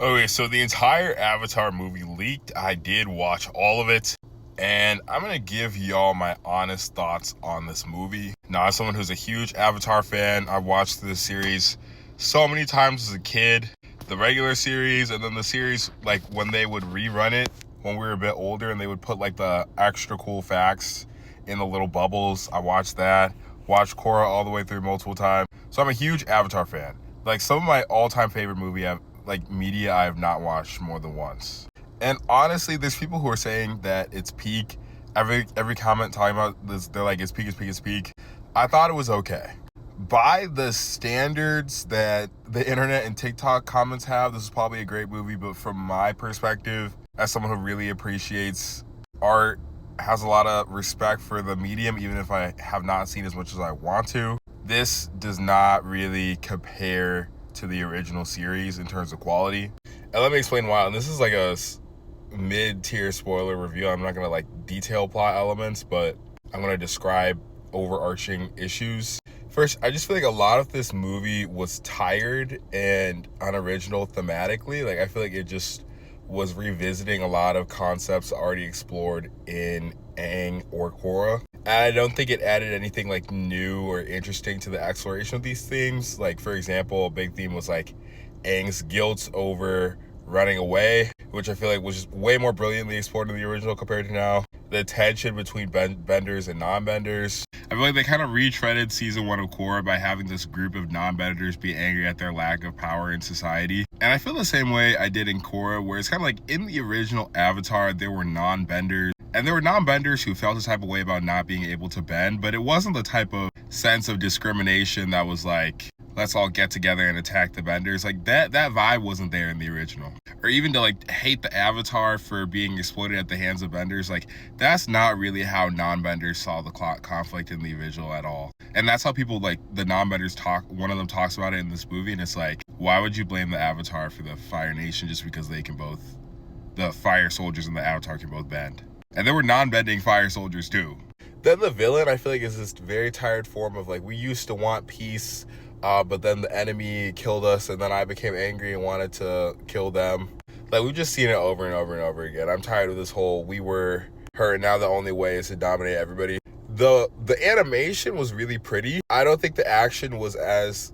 Okay, so the entire Avatar movie leaked. I did watch all of it, and I'm gonna give y'all my honest thoughts on this movie. Now, as someone who's a huge Avatar fan, I've watched this series so many times as a kid. The regular series, and then the series, like when they would rerun it when we were a bit older, and they would put like the extra cool facts in the little bubbles. I watched that. Watched Korra all the way through multiple times. So I'm a huge Avatar fan. Like some of my all-time favorite media I have not watched more than once. And honestly, there's people who are saying that it's peak. Every comment talking about this, they're like, it's peak, it's peak, it's peak. I thought it was okay. By the standards that the internet and TikTok comments have, this is probably a great movie, but from my perspective, as someone who really appreciates art, has a lot of respect for the medium, even if I have not seen as much as I want to, this does not really compare to the original series in terms of quality. And let me explain why. And this is like a mid-tier spoiler review. I'm not going to like detail plot elements, but I'm going to describe overarching issues. First, I just feel like a lot of this movie was tired and unoriginal thematically. Like I feel like it just was revisiting a lot of concepts already explored in Aang or Korra. And I don't think it added anything like new or interesting to the exploration of these themes. Like for example, a big theme was like Aang's guilt over running away, which I feel like was just way more brilliantly explored in the original compared to now. The tension between benders and non-benders. I feel like they kind of retreaded season 1 of Korra by having this group of non-benders be angry at their lack of power in society. And I feel the same way I did in Korra, where it's kind of like in the original Avatar, there were non-benders. And there were non-benders who felt a type of way about not being able to bend, but it wasn't the type of sense of discrimination that was like, let's all get together and attack the benders. Like that vibe wasn't there in the original. Or even to like hate the Avatar for being exploited at the hands of benders. Like that's not really how non-benders saw the conflict in the original at all. And that's how people like the non-benders talk. One of them talks about it in this movie, and it's like, why would you blame the Avatar for the Fire Nation just because they can both, the fire soldiers and the Avatar can both bend? And there were non-bending fire soldiers too. Then the villain, I feel like, is this very tired form of like, we used to want peace, but then the enemy killed us, and then I became angry and wanted to kill them. Like, we've just seen it over and over and over again. I'm tired of this whole, we were hurt, and now the only way is to dominate everybody. The animation was really pretty. I don't think the action was as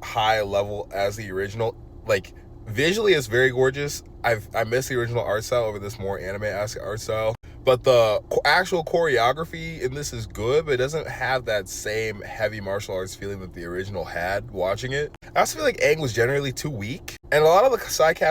high level as the original. Like, visually, it's very gorgeous. I miss the original art style over this more anime-esque art style. But the actual choreography in this is good, but it doesn't have that same heavy martial arts feeling that the original had watching it. I also feel like Aang was generally too weak. And a lot of the side cast